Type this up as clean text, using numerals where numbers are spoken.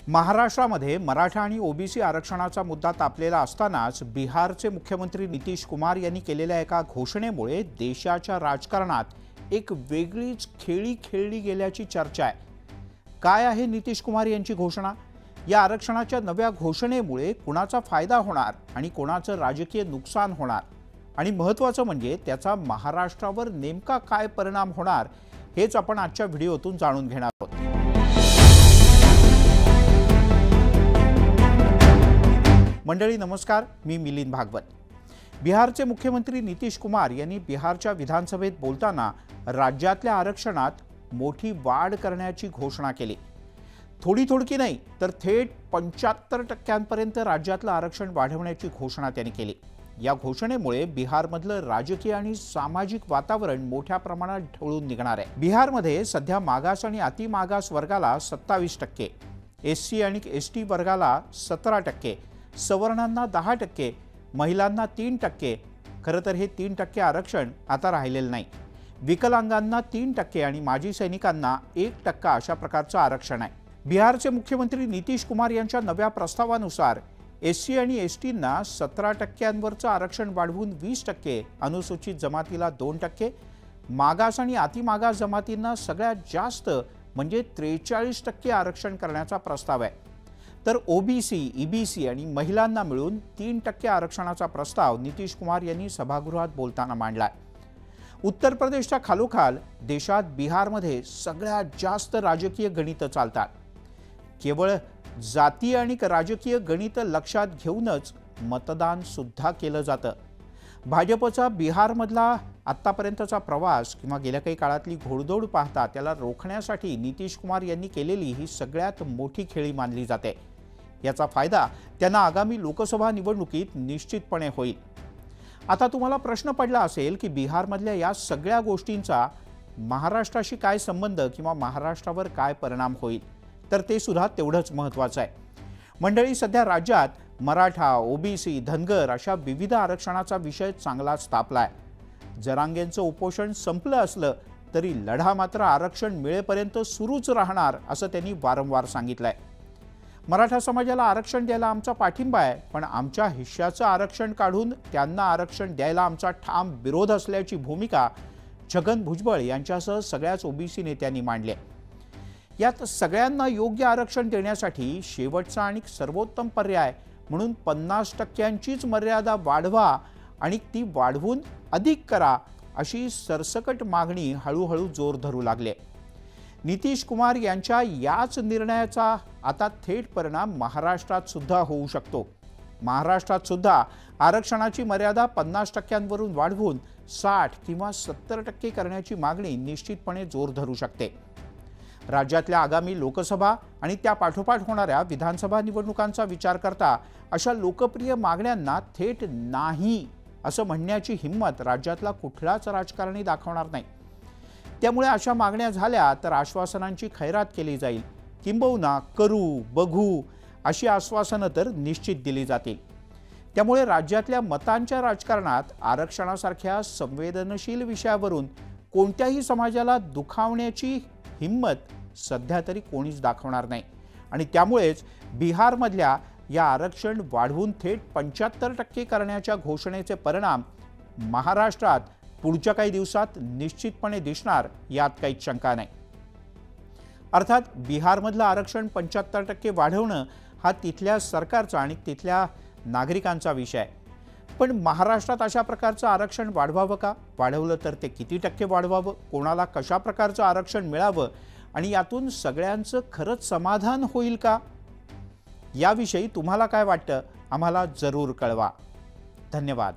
महाराष्ट्रामध्ये मराठा आणि ओबीसी आरक्षणाचा मुद्दा तापलेला असतानाच बिहारचे मुख्यमंत्री नितीश कुमार यांनी केलेल्या एका घोषणेमुळे देशाच्या राजकारणात एक वेगळीच खेळी खेळली गेल्याची चर्चा आहे। काय आहे नितीश कुमार यांची घोषणा? या आरक्षणाच्या नव्या घोषणेमुळे कुणाचा फायदा होणार आणि कोणाचं राजकीय नुकसान होणार आणि महत्त्वाचं म्हणजे त्याचा महाराष्ट्रावर नेमका काय परिणाम होणार हेच आपण आजच्या व्हिडिओतून जाणून घेणार आहोत। मंडळी नमस्कार, मी मिलिंद भागवत। बिहारचे मुख्यमंत्री नितीश कुमार यांनी बिहारच्या विधानसभेत बोलताना राज्यातल्या आरक्षणात मोठी वाढ करण्याची घोषणा केली। थोडी नाही तर थेट 75% राज्यातलं आरक्षण वाढवण्याची घोषणा त्यांनी केली। या घोषणेमुळे बिहारमधलं राजकीय आणि सामाजिक वातावरण मोठ्या प्रमाणात ढवळून निघणार आहे। बिहारमध्ये सध्या मागास आणि अतिमागास वर्गाला 27%, एससी आणि एसटी वर्गाला 17%, सवर्णांना 10%, महिलांना 3%। खरं तर हे 3% आरक्षण आता राहिलेलं नाही। विकलांगांना 3% आणि माजी सैनिकांना 1% अशा प्रकारचं आरक्षण आहे। बिहारचे मुख्यमंत्री नितीश कुमार यांच्या नव्या प्रस्तावानुसार एससी आणि एसटींना 17%वरचं आरक्षण वाढवून 20%, अनुसूचित जमातीला 2%, मागास आणि अतिमागास जमातींना सगळ्यात जास्त म्हणजे 43% आरक्षण करण्याचा प्रस्ताव आहे। तर ओबीसी, ईबीसी आणि महिलांना मिळून 3% आरक्षणाचा प्रस्ताव नितीश कुमार यांनी सभागृहात बोलताना मांडला। उत्तर प्रदेशच्या खालोखाल देशात बिहारमध्ये सगळ्यात जास्त राजकीय गणितं चालतात। केवळ जाती आणि राजकीय गणितं लक्षात घेऊनच मतदान सुद्धा केलं जातं। भाजपचा बिहारमधला आत्तापर्यंतचा प्रवास किंवा गेल्या काही काळातली घोडदौड पाहता त्याला रोखण्यासाठी नितीश कुमार यांनी केलेली ही सगळ्यात मोठी खेळी मानली जाते। याचा फायदा त्यांना आगामी लोकसभा निवडणुकीत निश्चितपणे होईल। आता तुम्हाला प्रश्न पडला असेल की बिहारमधल्या या सगळ्या गोष्टींचा महाराष्ट्राशी काय संबंध किंवा महाराष्ट्रावर काय परिणाम होईल, तर ते सुद्धा तेवढंच महत्त्वाचं आहे। मंडळी, सध्या राज्यात मराठा, ओबीसी, धनगर अशा विविध आरक्षणाचा विषय चांगलाच तापलाय। जरांगेंचं उपोषण संपलं असलं तरी लढा मात्र आरक्षण मिळेपर्यंत सुरूच राहणार असं त्यांनी वारंवार सांगितलंय। मराठा समाजाला आरक्षण द्यायला आमचा पाठिंबा आहे, पण आमच्या हिश्श्याचं आरक्षण काढून त्यांना आरक्षण द्यायला आमचा ठाम विरोध असल्याची भूमिका छगन भुजबळ यांच्यासह सगळ्याच ओबीसी नेत्यांनी मांडली। यात सगळ्यांना योग्य आरक्षण देण्यासाठी शेवटचा आणि सर्वोत्तम पर्याय म्हणून 50%चीच मर्यादा वाढवा आणि ती वाढवून अधिक करा अशी सरसकट मागणी हळूहळू जोर धरू लागली। नितीश कुमार यांच्या याच निर्णयाचा आता थेट परिणाम महाराष्ट्रात सुद्धा होऊ शकतो। महाराष्ट्रात सुद्धा आरक्षणाची मर्यादा 50%वरून वाढवून 60 किंवा 70% करण्याची मागणी निश्चितपणे जोर धरू शकते। राज्यातल्या आगामी लोकसभा आणि त्या पाठोपाठ होणाऱ्या विधानसभा निवडणुकांचा विचार करता अशा लोकप्रिय मागण्यांना थेट नाही असं म्हणण्याची हिंमत राज्यातला कुठलाच राजकारणी दाखवणार नाही। त्यामुळे अशा मागण्या झाल्या तर आश्वासनांची खैरात केली जाईल, किंबहुना करू बघू अशी आश्वासनं तर निश्चित दिली जातील। त्यामुळे राज्यातल्या मतांच्या राजकारणात आरक्षणासारख्या संवेदनशील विषयावरून कोणत्याही समाजाला दुखावण्याची हिंमत सध्या तरी कोणीच दाखवणार नाही आणि त्यामुळेच बिहारमधल्या या आरक्षण वाढवून थेट 75% करण्याच्या घोषणेचे परिणाम महाराष्ट्रात पुढच्या काही दिवसात निश्चितपणे दिसणार, यात काहीच शंका नाही। अर्थात बिहारमधलं आरक्षण 75% वाढवणं हा तिथल्या सरकारचा आणि तिथल्या नागरिकांचा विषय आहे, पण महाराष्ट्रात अशा प्रकारचं आरक्षण वाढवावं का? वाढवलं तर ते किती टक्के वाढवावं? कोणाला कशा प्रकारचं आरक्षण मिळावं आणि यातून सगळ्यांचं खरंच समाधान होईल का? याविषयी तुम्हाला काय वाटतं? आम्हाला जरूर कळवा। धन्यवाद।